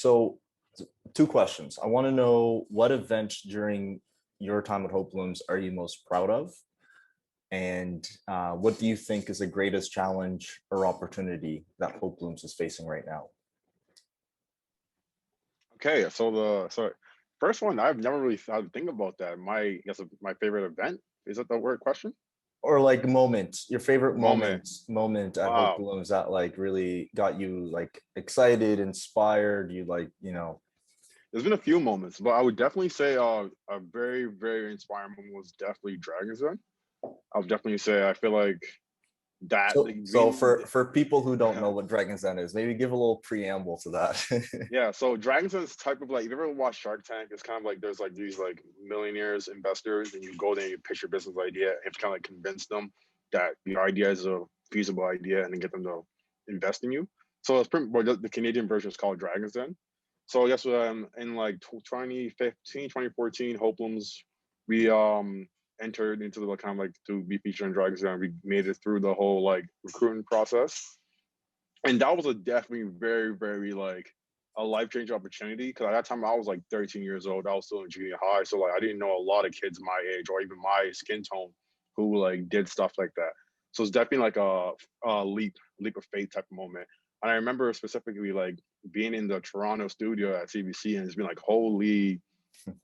So, two questions. I want to know what event during your time at Hope Blooms are you most proud of? And what do you think is the greatest challenge or opportunity that Hope Blooms is facing right now? Okay, so the first one I've never really thought to think about that. My favorite event, is that the word question? Or like moment, your favorite Moment. moment at Hope Wow. Blooms that like really got you like excited, inspired, you like, There's been a few moments, but I would definitely say a very, very inspiring moment was definitely Dragon's Den. I would definitely say I feel like that so like so being for people who don't know what Dragon's Den is, maybe give a little preamble to that. yeah, so Dragon's Den is type of like, if you ever watch Shark Tank, it's kind of like there's like these like millionaires, investors, and you go there and you pitch your business idea and you have to kind of like convince them that your idea is a feasible idea and then get them to invest in you. So it's pretty, well, the Canadian version is called Dragon's Den. So I guess in like 2015, 2014, Hopelands, we entered into the kind of like to be featured in Dragon's Den. We made it through the whole like recruiting process, and that was a definitely very, very like a life changing opportunity because at that time I was like 13 years old. I was still in junior high, so like I didn't know a lot of kids my age or even my skin tone who like did stuff like that. So it's definitely like a leap of faith type of moment. And I remember specifically like being in the Toronto studio at CBC and just being like, holy,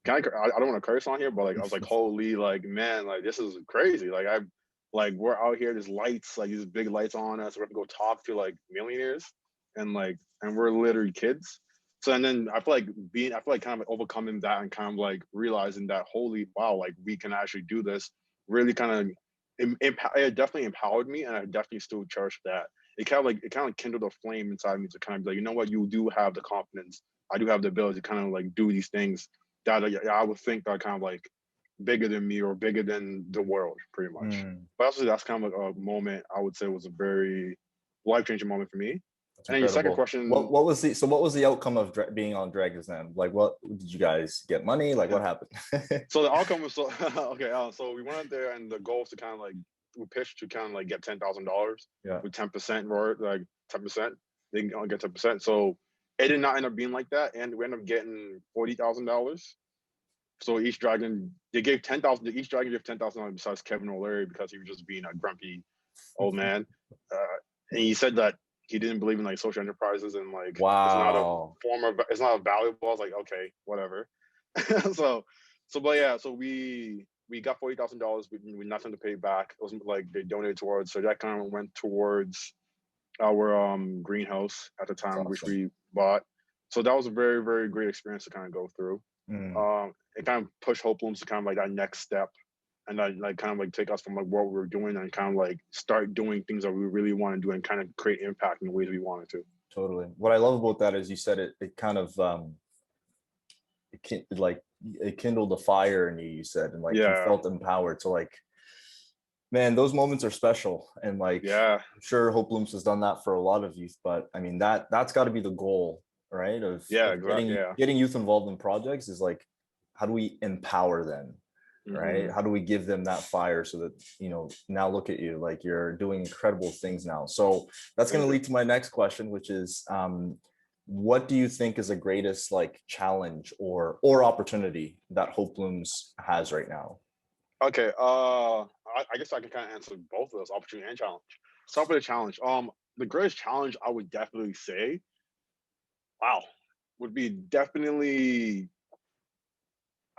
I don't want to curse on here, but like I was like, holy, like man, like this is crazy. Like we're out here, there's lights, like these big lights on us. We have to go talk to like millionaires, and we're literally kids. So and then I feel like kind of overcoming that and kind of like realizing that holy wow, like we can actually do this. Really kind of it definitely empowered me, and I definitely still cherish that. It kind of kindled a flame inside me to kind of be like, you know what, you do have the confidence. I do have the ability to kind of like do these things that I would think are kind of like bigger than me or bigger than the world, pretty much. Mm, But also, that's kind of like a moment I would say was a very life changing moment for me. that's And then your second incredible. question, What was the outcome of being on Dragon's Den? Like, what did you guys get money? Like, what happened? so the outcome was so okay. So we went out there, and the goal was to kind of like we pitched to kind of like get $10,000 Yeah, with 10% or like 10%. They can only get 10%. So it did not end up being like that, and we ended up getting $40,000. So each dragon, they gave 10,000. Each dragon gave $10,000 besides Kevin O'Leary because he was just being a grumpy old man. And he said that he didn't believe in like social enterprises and like wow. it's not a valuable. I was like, okay, whatever. so, but yeah, so we got $40,000 with nothing to pay back. It was like they donated towards, so that kind of went towards our greenhouse at the That's time, which awesome. we bought. So that was a very, very great experience to kind of go through. Mm, It kind of pushed Hope Blooms to kind of like that next step, and then like kind of like take us from like what we were doing and kind of like start doing things that we really want to do and kind of create impact in the ways we wanted to. totally. What I love about that is you said it kind of like it kindled a fire in you. You said, and like you Yeah, felt empowered. So like, man, those moments are special. And like, yeah, I'm sure Hope Blooms has done that for a lot of youth. But I mean, that's got to be the goal, right? yeah, Of exactly. Yeah. getting youth involved in projects is like, how do we empower them? Right? Hmm. How do we give them that fire so that, now look at you, like you're doing incredible things now. So that's going Thank to you. lead to my next question, which is, what do you think is the greatest like challenge or opportunity that Hope Blooms has right now? Okay. I guess I can kind of answer both of those, opportunity and challenge. Start with the challenge. The greatest challenge I would definitely say, wow, would be definitely.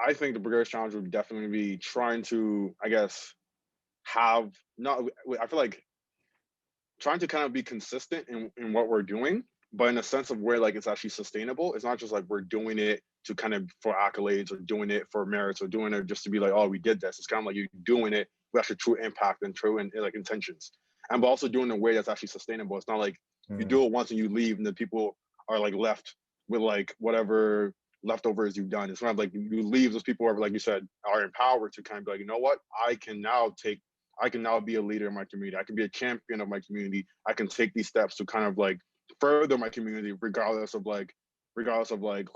I think the greatest challenge would definitely be trying to, I guess, have not. I feel like trying to kind of be consistent in what we're doing, but in a sense of where like it's actually sustainable. It's not just like we're doing it to kind of for accolades or doing it for merits or doing it just to be like, oh, we did this. It's kind of like you're doing it with actually true impact and true and like intentions. And but also doing it in a way that's actually sustainable. It's not like you Mm, do it once and you leave and the people are like left with like whatever leftovers you've done. It's not like you leave, those people are like you said are empowered to kind of be like, you know what, I can now be a leader in my community. I can be a champion of my community. I can take these steps to kind of like further my community, regardless of like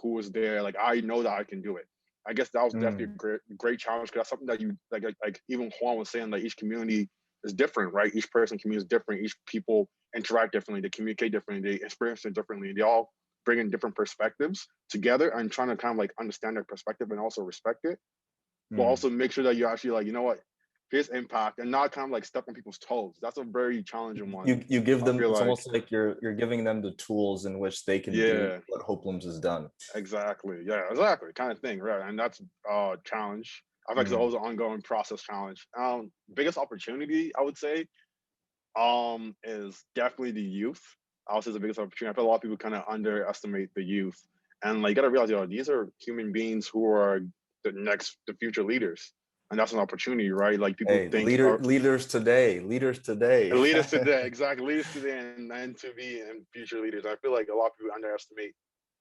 who was there. Like I know that I can do it. I guess that was definitely mm, a great challenge because that's something that you like even Juan was saying, like each community is different, right? Each person community is different. Each people interact differently. They communicate differently. They experience it differently. They all bringing different perspectives together and trying to kind of like understand their perspective and also respect it, but Mm. also make sure that you actually like, you know what, here's impact, and not kind of like step on people's toes. That's a very challenging one. You give I them, feel it's like, almost like you're giving them the tools in which they can do yeah, what Hopelums has done. exactly. Yeah, exactly. Kind of thing, right? And that's a challenge. I think it's Mm. always an ongoing process challenge. Biggest opportunity I would say is definitely the youth. I would say the biggest opportunity. I feel a lot of people kind of underestimate the youth, and like you gotta realize, these are human beings who are the future leaders, and that's an opportunity, right? Like people Hey, think are leaders today, leaders today. leaders today, exactly, leaders today, and to be and future leaders. I feel like a lot of people underestimate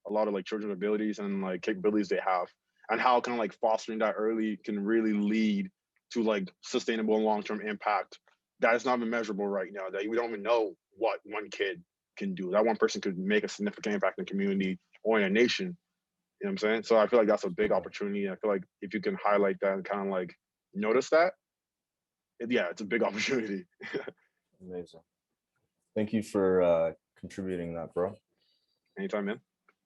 a lot of like children's abilities and like capabilities they have, and how kind of like fostering that early can really lead to like sustainable and long-term impact that is not even measurable right now, that we don't even know what one kid can do. That one person could make a significant impact in the community or in a nation. You know what I'm saying? So I feel like that's a big opportunity. I feel like if you can highlight that and kind of like notice that, yeah, it's a big opportunity. Amazing. Thank you for contributing that, bro. Anytime, man.